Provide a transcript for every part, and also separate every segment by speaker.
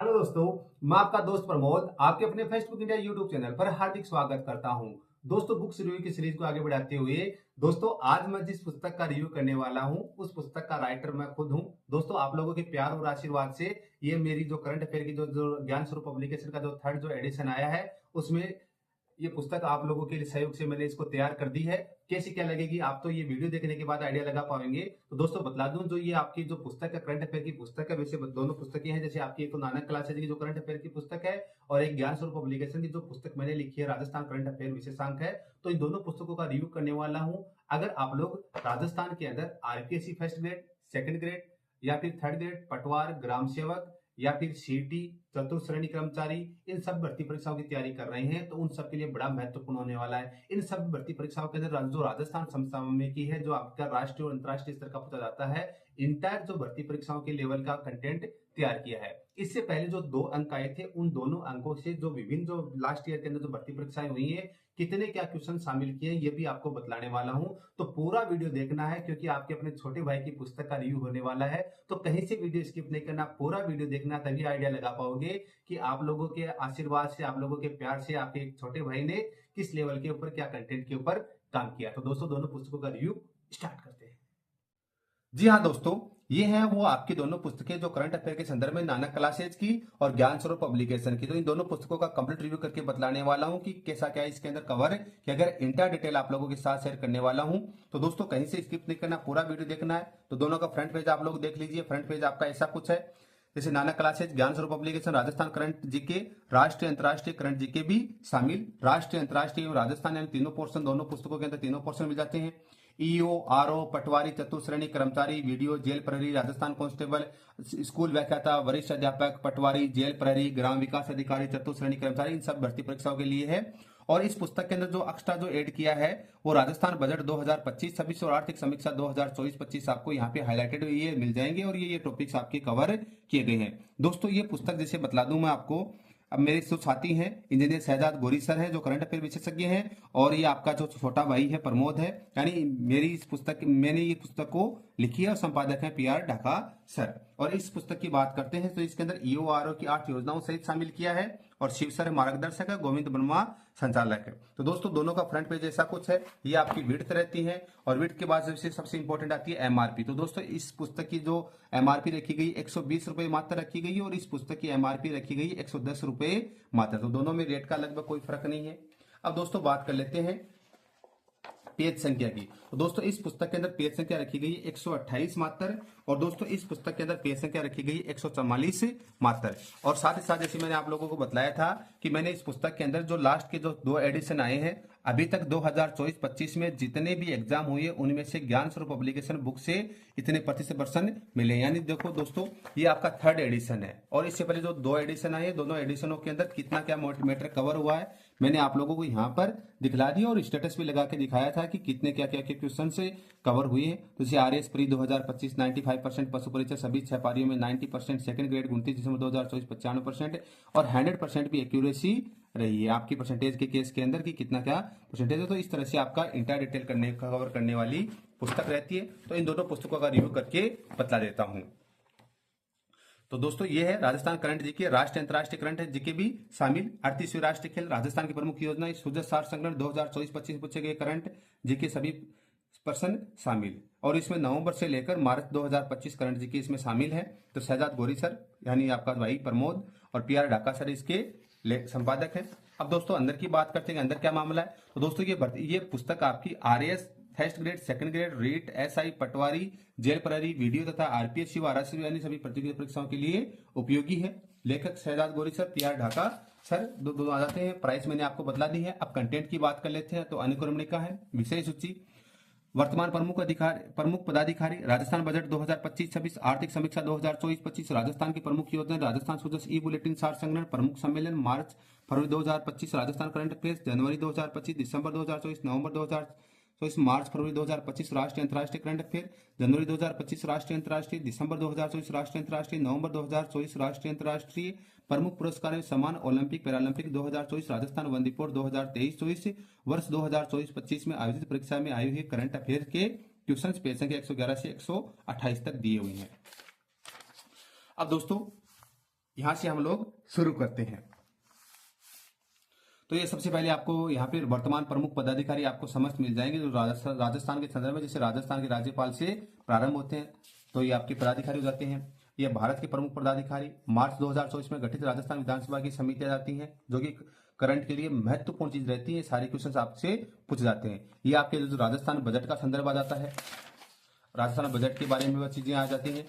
Speaker 1: Hello दोस्तों, मैं आपका दोस्त प्रमोद आपके अपने फेसबुक इंडिया यूट्यूब चैनल पर हार्दिक स्वागत करता हूं। दोस्तों, बुक्स रिव्यू की सीरीज को आगे बढ़ाते हुए दोस्तों आज मैं जिस पुस्तक का रिव्यू करने वाला हूं उस पुस्तक का राइटर मैं खुद हूं। दोस्तों, आप लोगों के प्यार और आशीर्वाद से ये मेरी जो करंट अफेयर की जो ज्ञान स्वरूप पब्लिकेशन का जो थर्ड जो एडिशन आया है उसमें ये पुस्तक आप लोगों के सहयोग से मैंने इसको तैयार कर दी है। कैसी क्या लगेगी आप तो ये वीडियो देखने के बाद आइडिया लगा पाएंगे। तो दोस्तों बता दूं, जो ये आपकी जो पुस्तक है करंट अफेयर की पुस्तक है, वैसे दोनों पुस्तकें हैं। जैसे आपकी एक तो नानक क्लासेज की जो करंट अफेयर की पुस्तक है और एक ज्ञान स्वरूप पब्लिकेशन की जो पुस्तक मैंने लिखी है राजस्थान करंट अफेयर विशेषांक है। तो इन दोनों पुस्तकों का रिव्यू करने वाला हूं। अगर आप लोग राजस्थान के अंदर RPSC first grade, second grade या फिर थर्ड ग्रेड, पटवार, ग्राम सेवक या फिर सीटी, चतुर्थ श्रेणी कर्मचारी, इन सब भर्ती परीक्षाओं की तैयारी कर रहे हैं तो उन सब के लिए बड़ा महत्वपूर्ण होने वाला है। इन सब भर्ती परीक्षाओं के अंदर जो राजस्थान समसामयिक की है, जो आपका राष्ट्रीय और अंतर्राष्ट्रीय स्तर का पूछा जाता है, इंटायर जो भर्ती परीक्षाओं के लेवल का कंटेंट तैयार किया है। इससे पहले जो 2 अंक आए थे उन दोनों अंकों से जो विभिन्न जो लास्ट ईयर के अंदर जो भर्ती परीक्षाएं हुई है, कितने क्या क्वेश्चन शामिल किए ये भी आपको बतलाने वाला हूं। तो पूरा वीडियो देखना है क्योंकि आपके अपने छोटे भाई की पुस्तक का रिव्यू होने वाला है। तो कहीं से वीडियो स्किप नहीं करना, पूरा वीडियो देखना, तभी आइडिया लगा पाओगे कि आप लोगों के आशीर्वाद से, आप लोगों के प्यार से आपके एक छोटे भाई ने किस लेवल के ऊपर, क्या कंटेंट के ऊपर काम किया। तो दोस्तों दोनों पुस्तकों का रिव्यू स्टार्ट करते हैं। जी हाँ दोस्तों, ये हैं वो आपकी दोनों पुस्तकें जो करंट अफेयर के संदर्भ में नानक क्लासेज की और ज्ञान स्वरूप पब्लिकेशन की। तो इन दोनों पुस्तकों का कंप्लीट रिव्यू करके बतलाने वाला हूं कि कैसा क्या इसके अंदर कवर है, कि अगर इंटर डिटेल आप लोगों के साथ शेयर करने वाला हूं। तो दोस्तों कहीं से स्किप नहीं करना, पूरा वीडियो देखना है। तो दोनों का फ्रंट पेज आप लोग देख लीजिए। फ्रंट पेज आपका ऐसा कुछ है, जैसे नानक क्लासेज, ज्ञान स्वरूप पब्लिकेशन, राजस्थान करंट जीके, राष्ट्रीय अंतर्राष्ट्रीय करंट जीके भी शामिल, राष्ट्रीय अंतर्राष्ट्रीय और राजस्थान, यानी तीनों पोर्शन, दोनों पुस्तकों के अंदर तीनों पोर्शन मिल जाते हैं। ईओ, आरओ, पटवारी, चतुर्थ श्रेणी कर्मचारी, वीडियो, जेल प्रहरी, राजस्थान कांस्टेबल, स्कूल व्याख्याता, वरिष्ठ अध्यापक, पटवारी, जेल प्रहरी, ग्राम विकास अधिकारी, चतुर्थ श्रेणी कर्मचारी, इन सब भर्ती परीक्षाओं के लिए है। और इस पुस्तक के अंदर जो एक्स्ट्रा जो ऐड किया है वो राजस्थान बजट 2025-26 और आर्थिक समीक्षा 2024-25 आपको यहाँ पे हाईलाइटेड ये मिल जाएंगे और ये टॉपिक्स आपके कवर किए गए हैं। दोस्तों ये पुस्तक जैसे बतला दूं मैं आपको, अब मेरे जो साथी हैं इंजीनियर शहजाद गोरी सर हैं जो करंट अफेयर विशेषज्ञ हैं, और ये आपका जो छोटा भाई है प्रमोद है, यानी मैंने ये पुस्तक को लिखी है और संपादक है पीआर ढाका सर। और इस पुस्तक की बात करते हैं तो इसके अंदर ईओ आरओ की 8 योजनाओं सहित शामिल किया है और शिव सर मार्गदर्शक है, गोविंद वर्मा संचालक है। तो दोस्तों दोनों का फ्रंट पेज ऐसा कुछ है, ये आपकी विड्थ रहती है और विड्थ के बाद सबसे इंपॉर्टेंट आती है एमआरपी। तो दोस्तों इस पुस्तक की जो एमआरपी रखी गई 120 रुपए मात्र रखी गई और इस पुस्तक की एमआरपी रखी गई 110 रुपए मात्र। तो दोनों में रेट का लगभग कोई फर्क नहीं है। अब दोस्तों बात कर लेते हैं पेज संख्या की। तो दोस्तों इस पुस्तक के अंदर पेज संख्या रखी गई 128 मात्र और दोस्तों इस पुस्तक के अंदर पेज संख्या रखी गई 144 मात्र। और साथ ही साथ जैसे मैंने आप लोगों को बताया था कि मैंने इस पुस्तक के अंदर जो लास्ट के जो 2 एडिशन आए हैं, अभी तक 2024-25 में जितने भी एग्जाम हुए उनमें से ज्ञान स्वरूप पब्लिकेशन बुक से इतने % मिले। यानी देखो दोस्तों ये आपका थर्ड एडिशन है और इससे पहले जो 2 एडिशन आए, दोनों एडिशनों के अंदर कितना क्या मैटर कवर हुआ है मैंने आप लोगों को यहाँ पर दिखला दिया और स्टेटस भी लगा के दिखाया था कि कितने क्या क्या क्वेश्चन से कवर हुए हैं। तो जैसे आर एस प्री 2025 95%, पशु परीक्षा सभी 6 पारियों में 90%, सेकंड ग्रेड 29 दिसंबर 2024 95% और 100% भी एक्यूरेसी रही है आपकी परसेंटेज के केस के अंदर कि कितना क्या परसेंटेज है। तो इस तरह से आपका इंटर डिटेल कवर करने वाली पुस्तक रहती है। तो इन दोनों पुस्तकों का रिव्यू करके बतला देता हूं। तो दोस्तों ये है राजस्थान करंट जीके, राष्ट्रीय अंतर्राष्ट्रीय करंट जीके भी शामिल, 38वीं राष्ट्रीय खेल, राजस्थान की प्रमुख योजना, सुजत सार संग्रहण 2024-25 पूछे गए करंट जीके सभी पर्सन शामिल। और इसमें नवंबर से लेकर मार्च 2025 करंट जीके इसमें शामिल है। तो शहजाद गोरी सर यानी आपका भाई प्रमोद और पीआर ढाका सर इसके संपादक है। अब दोस्तों अंदर की बात करते हैं, अंदर क्या मामला है। तो दोस्तों ये पुस्तक आपकी RAS first grade, second grade, REET, SI, patwari, jail Prahari, video तथा आरपीएस व आरएससी यानी सभी प्रतियोगिता परीक्षाओं के लिए उपयोगी है। लेखक शहजाद गोरी सर, पीआर ढाका सर, दोनों आ जाते हैं। प्राइस मैंने आपको बतला दी है। अब कंटेंट की बात कर लेते हैं। तो अनुक्रमणिका है, विषय सूची, वर्तमान प्रमुख पदाधिकारी, राजस्थान बजट 2025-26, आर्थिक समीक्षा 2024-25, राजस्थान की प्रमुख योजना, राजस्थान सुजस ई बुलेटिन सार संग्रहण, प्रमुख सम्मेलन मार्च फरवरी 2025, राजस्थान करंट अफेयर्स जनवरी 2025, दिसंबर 2024, नवंबर 2024, मार्च फरवरी 2025, राष्ट्रीय अंतर्राष्ट्रीय करंट अफेयर जनवरी 2025, राष्ट्रीय अंतर्राष्ट्रीय, दिसंबर 2024, राष्ट्रीय अंतर्राष्ट्रीय, नवंबर 2024, राष्ट्रीय अंतर्राष्ट्रीय, प्रमुख पुरस्कार सम्मान, Olympic Paralympic 2024, Rajasthan one report 2023-24, वर्ष 2024-25 में आयोजित परीक्षा में आए हुए करंट अफेयर के क्वेश्चन पेज संख्या 111 से 128 तक दिए हुए हैं। अब दोस्तों यहां से हम लोग शुरू करते हैं। तो ये सबसे पहले आपको यहाँ पे वर्तमान प्रमुख पदाधिकारी आपको समस्त मिल जाएंगे जो राजस्थान के संदर्भ में, जैसे राजस्थान के राज्यपाल से प्रारंभ होते हैं, तो ये आपके पदाधिकारी हो जाते हैं। ये भारत के प्रमुख पदाधिकारी मार्च 2024 में गठित राजस्थान विधानसभा की समितियां जाती हैं, जो कि करंट के लिए महत्वपूर्ण चीज रहती है। सारे क्वेश्चन आपसे पूछ जाते हैं। ये आपके जो राजस्थान बजट का संदर्भ आ जाता है, राजस्थान बजट के बारे में वह चीजें आ जाती हैं,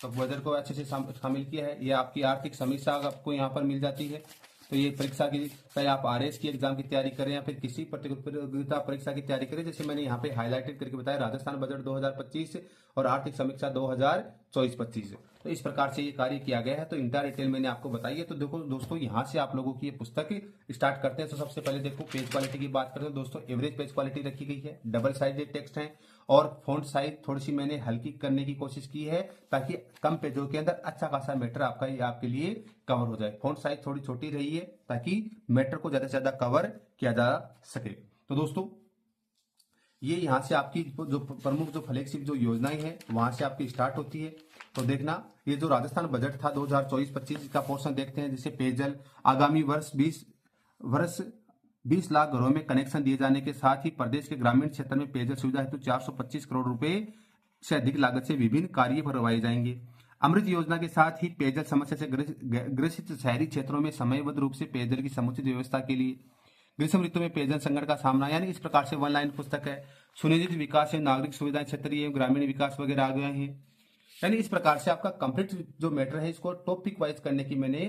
Speaker 1: तो बजट को अच्छे से शामिल किया है। ये आपकी आर्थिक समीक्षा आपको यहाँ पर मिल जाती है। तो ये परीक्षा की, चाहे आप आरएस की एग्जाम की तैयारी करें या फिर किसी प्रतियोगिता परीक्षा की तैयारी करें, जैसे मैंने यहाँ पे हाईलाइटेड करके बताया राजस्थान बजट 2025 और आर्थिक समीक्षा 2024-25, तो इस प्रकार से ये कार्य किया गया है। तो इंटर डिटेल मैंने आपको बताई है। तो देखो दोस्तों, यहाँ से आप लोगों की ये पुस्तक स्टार्ट करते हैं। तो सबसे पहले देखो पेज क्वालिटी की बात करते हैं दोस्तों। एवरेज पेज क्वालिटी रखी गई है, डबल साइडेड टेक्स्ट है और फॉन्ट साइज थोड़ी सी मैंने हल्की करने की कोशिश की है, ताकि कम पेजों के अंदर अच्छा खासा मैटर आपके लिए कवर हो जाए। फॉन्ट साइज थोड़ी छोटी रही है ताकि मैटर को ज्यादा से ज्यादा कवर किया जा सके। तो दोस्तों, ये यहाँ से आपकी जो प्रमुख जो फ्लैगशिप जो योजनाएं हैं वहां से आपकी स्टार्ट होती है। तो देखना, ये जो राजस्थान बजट था 2024-25 का पोर्शन देखते हैं, जैसे पेयजल आगामी वर्ष 20 लाख घरों में कनेक्शन दिए जाने के साथ ही प्रदेश के ग्रामीण क्षेत्र में पेयजल सुविधा हेतु 425 करोड़ रुपए से अधिक लागत से विभिन्न कार्य करवाए जाएंगे। अमृत योजना के साथ ही पेयजल समस्या से ग्रसित शहरी क्षेत्रों में समयबद्ध रूप से पेयजल की समुचित व्यवस्था के लिए ग्रीष्म ऋतु में पेयजल संकट का सामना, यानी इस प्रकार से वन लाइन पुस्तक है। सुनिश्चित विकास है, नागरिक सुविधाएं, क्षेत्रीय ग्रामीण विकास वगैरह आ गए हैं। यानी इस प्रकार से आपका कंप्लीट जो मैटर है इसको टॉपिक वाइज करने की मैंने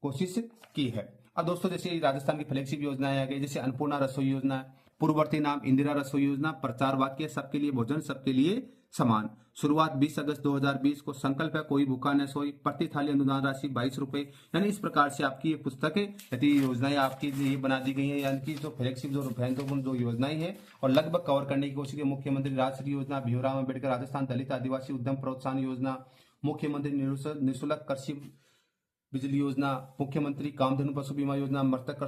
Speaker 1: कोशिश की है। अब दोस्तों, जैसे राजस्थान की फ्लैगशिप योजनाएं आ गई, जैसे अन्नपूर्णा रसोई योजना, पूर्ववर्ती नाम इंदिरा रसोई योजना, प्रचार वाक्य सबके लिए भोजन सबके लिए समान, शुरुआत 20 अगस्त 2020 को, संकल्प है कोई भूखा न सोई, प्रति थाली अनुदान राशि 22 रुपए। यानी इस प्रकार से आपकी ये पुस्तक यदि योजनाएं आपकी लिए बना दी गई है, यानी कि जो फ्लैगशिप जो योजनाएं हैं और लगभग कवर करने की कोशिश की। मुख्यमंत्री राजश्री योजना, भीमराव अम्बेडकर राजस्थान दलित आदिवासी उद्यम प्रोत्साहन योजना, मुख्यमंत्री निःशुल्क कृषि बिजली योजना, मुख्यमंत्री कामधेनु पशु बीमा योजना, मृतक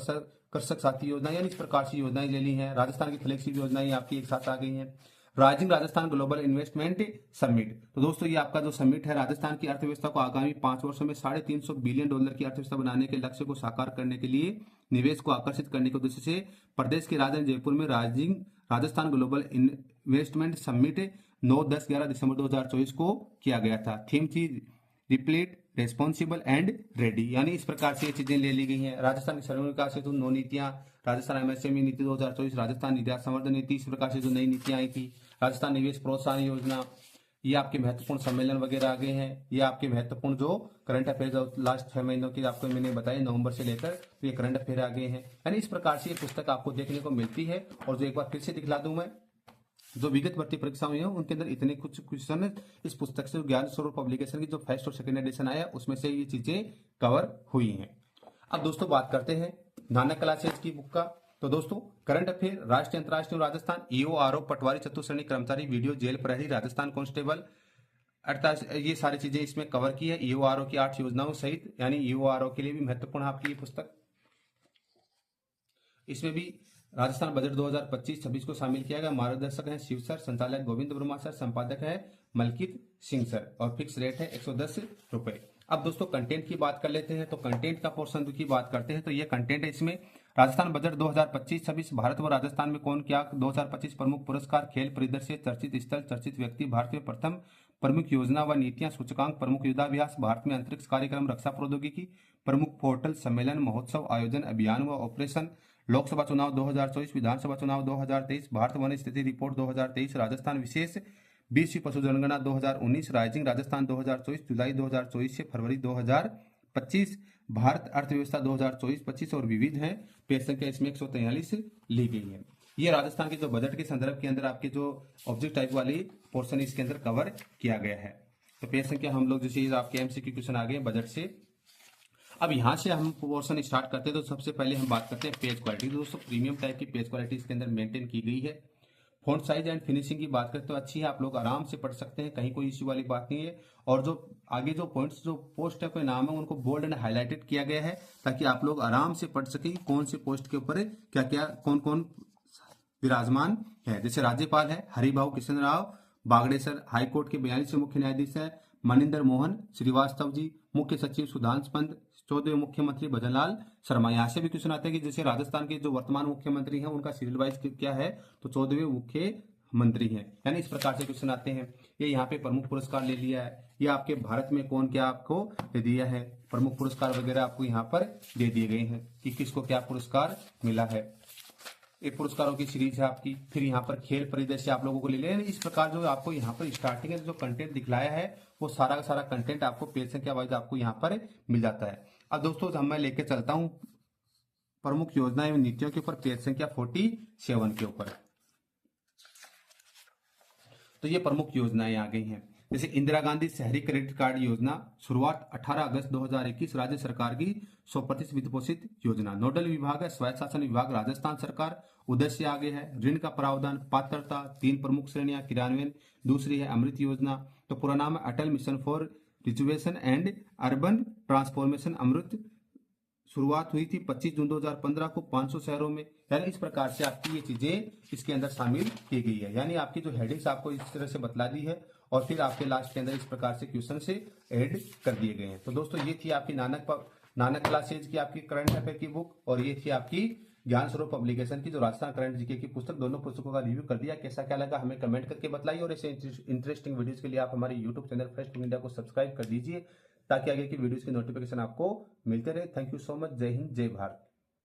Speaker 1: कृषक साथी योजना, यानी इस प्रकार से योजनाएं ले ली हैं। राजस्थान की फ्लैगशिप योजनाएं आपकी एक साथ आ गई हैं। Rising Rajasthan global investment summit, तो दोस्तों ये आपका जो समिट है राजस्थान की अर्थव्यवस्था को आगामी 5 वर्षों में $350 बिलियन की अर्थव्यवस्था बनाने के लक्ष्य को साकार करने के लिए निवेश को आकर्षित करने के उद्देश्य से प्रदेश के राजधानी जयपुर में rising Rajasthan global investment summit 9-10-11 दिसंबर 2024 को किया गया था। थीम थी रिप्लेट, रेस्पॉन्सिबल एंड रेडी, यानी इस प्रकार से ये चीजें ले ली गई हैं। राजस्थान की सर्वोच्च विकास हेतु 9 नीतियां, राजस्थान एमएसएमई नीति 2024, राजस्थान निर्यात संवर्धन नीति, इस प्रकार से जो नई नीतियां आई थी, राजस्थान निवेश प्रोत्साहन योजना, ये आपके महत्वपूर्ण सम्मेलन वगैरह आ गए हैं। ये आपके महत्वपूर्ण जो करंट अफेयर लास्ट 6 महीनों की आपको मैंने बताया नवंबर से लेकर, तो ये करंट अफेयर आ गए हैं। यानी इस प्रकार से ये पुस्तक आपको देखने को मिलती है। और जो एक बार फिर से दिखला दूं मैं, जो विगत भर्ती परीक्षा हुई है उनके अंदर इतने कुछ क्वेश्चन इस पुस्तक से ज्ञान स्वरूप पब्लिकेशन की जो फर्स्ट और सेकंड एडिशन आया उसमें से ये चीजें कवर हुई हैं। अब दोस्तों बात करते हैं नानक क्लासेज की बुक का। तो दोस्तों, करंट अफेयर, राष्ट्रीय अंतर्राष्ट्रीय राजस्थान, ईओ आरओ, पटवारी चतुश्रेणी कर्मचारी, वीडियो, जेल प्रहरी, राजस्थान कांस्टेबल, अर्थात ये सारी चीजें इसमें कवर की है। ईओ आरओ की 8 योजनाओं सहित, यानी ईओ आरओ के लिए भी महत्वपूर्ण आपकी ये पुस्तक। इसमें भी राजस्थान बजट 2025-26 को शामिल किया गया। मार्गदर्शक हैं शिव सर, संचालक गोविंद वर्मा सर, संपादक है मलकित सिंह सर और फिक्स रेट है 110 रुपए। अब दोस्तों कंटेंट की बात कर लेते हैं। तो कंटेंट का पोर्शन की बात करते हैं तो ये कंटेंट है इसमें राजस्थान बजट 2025-26, भारत व राजस्थान में कौन क्या, 2025 प्रमुख पुरस्कार, खेल परिदृश्य, चर्चित स्थल, चर्चित व्यक्ति, भारत में प्रथम प्रमुख योजना व नीतियां, सूचकांक, प्रमुख युद्धाभ्यास, भारत में अंतरिक्ष कार्यक्रम, रक्षा प्रौद्योगिकी, प्रमुख पोर्टल, सम्मेलन, महोत्सव, आयोजन, अभियान व ऑपरेशन, लोकसभा चुनाव 2024, विधानसभा चुनाव 2023, भारत वन स्थिति रिपोर्ट 2023, राजस्थान विशेष 20वीं पशु जनगणना 2019, राइजिंग राजस्थान 2024, जुलाई 2024 से फरवरी 2025, भारत अर्थव्यवस्था 2024-25 और विविध हैं। पेज संख्या इसमें 143 ली गई है। ये राजस्थान के जो बजट के संदर्भ के अंदर आपके जो ऑब्जेक्ट टाइप वाली पोर्शन इसके अंदर कवर किया गया है। तो पेज संख्या हम लोग जैसे आपके एमसीक्यू क्वेश्चन आ गए बजट से। अब यहाँ से हम पोर्शन स्टार्ट करते हैं। तो सबसे पहले हम बात करते हैं पेज क्वालिटी। दोस्तों प्रीमियम टाइप की पेज क्वालिटी इसके अंदर मेंटेन की गई है। फॉन्ट साइज एंड फिनिशिंग की बात करें तो अच्छी है, आप लोग आराम से पढ़ सकते हैं, कहीं कोई इश्यू वाली बात नहीं है। और जो आगे जो पॉइंट्स जो पोस्ट है कोई नाम है उनको बोल्ड एंड हाईलाइटेड किया गया है ताकि आप लोग आराम से पढ़ सकें कौन से पोस्ट के ऊपर क्या क्या कौन कौन विराजमान है। जैसे राज्यपाल है हरिभाऊ कृष्ण राव बागड़े सर, हाईकोर्ट के 42 मुख्य न्यायाधीश है मनिंदर मोहन श्रीवास्तव जी, मुख्य सचिव सुधांशु पंत, 14वें मुख्यमंत्री भजनलाल शर्मा। यहाँ से भी क्वेश्चन आते हैं कि जैसे राजस्थान के जो वर्तमान मुख्यमंत्री हैं उनका सीरियल वाइज क्या है, तो 14वें मुख्यमंत्री हैं, यानी इस प्रकार से क्वेश्चन आते हैं। ये यहाँ पे प्रमुख पुरस्कार ले लिया है, ये आपके भारत में कौन क्या आपको दे दिया है, प्रमुख पुरस्कार वगैरह आपको यहाँ पर दे दिए गए हैं कि किसको क्या पुरस्कार मिला है। एक पुरस्कारों की सीरीज है आपकी। फिर यहाँ पर खेल परिदृश्य आप लोगों को ले लें। इस प्रकार जो आपको यहाँ पर स्टार्टिंग में जो कंटेंट दिखलाया है वो सारा का सारा कंटेंट आपको पेज संख्या वाइज आपको यहाँ पर मिल जाता है। अब दोस्तों हम मैं लेके चलता हूँ प्रमुख योजना एवं नीतियों के ऊपर, पेज संख्या 47 के ऊपर। तो ये प्रमुख योजनाएं आ गई हैं। जैसे इंदिरा गांधी शहरी क्रेडिट कार्ड योजना, शुरुआत 18 अगस्त 2021, राज्य सरकार की 100% वित्त पोषित योजना। नोडल विभाग है स्वायत्त शासन विभाग राजस्थान सरकार। उद्देश्य आगे है ऋण का प्रावधान, पात्रता, 3 प्रमुख श्रेणियां, क्रियान्वयन। दूसरी है अमृत योजना, तो पूरा नाम है Atal mission for rejuvenation and urban transformation AMRUT. शुरुआत हुई थी 25 जून 2015 को 500 शहरों में। यानी इस प्रकार से आपकी ये चीजें इसके अंदर शामिल की गई है, यानी आपकी जो हेडिंग्स आपको इस तरह से बतला दी है और फिर आपके लास्ट के अंदर इस प्रकार से क्वेश्चन से ऐड कर दिए गए हैं। तो दोस्तों ये थी आपकी नानक क्लासेज की आपकी करंट अफेयर की बुक, और ये थी आपकी ज्ञान स्वरूप पब्लिकेशन की जो राजस्थान करंट जीके की पुस्तक। दोनों पुस्तकों का रिव्यू कर दिया, कैसा क्या लगा हमें कमेंट करके बताइए। और ऐसे इंटरेस्टिंग वीडियोस के लिए आप हमारे यूट्यूब चैनल फेसबुक इंडिया को सब्सक्राइब कर दीजिए ताकि आगे की वीडियोस की नोटिफिकेशन आपको मिलते रहे। Thank you so much. जय हिंद, जय भारत।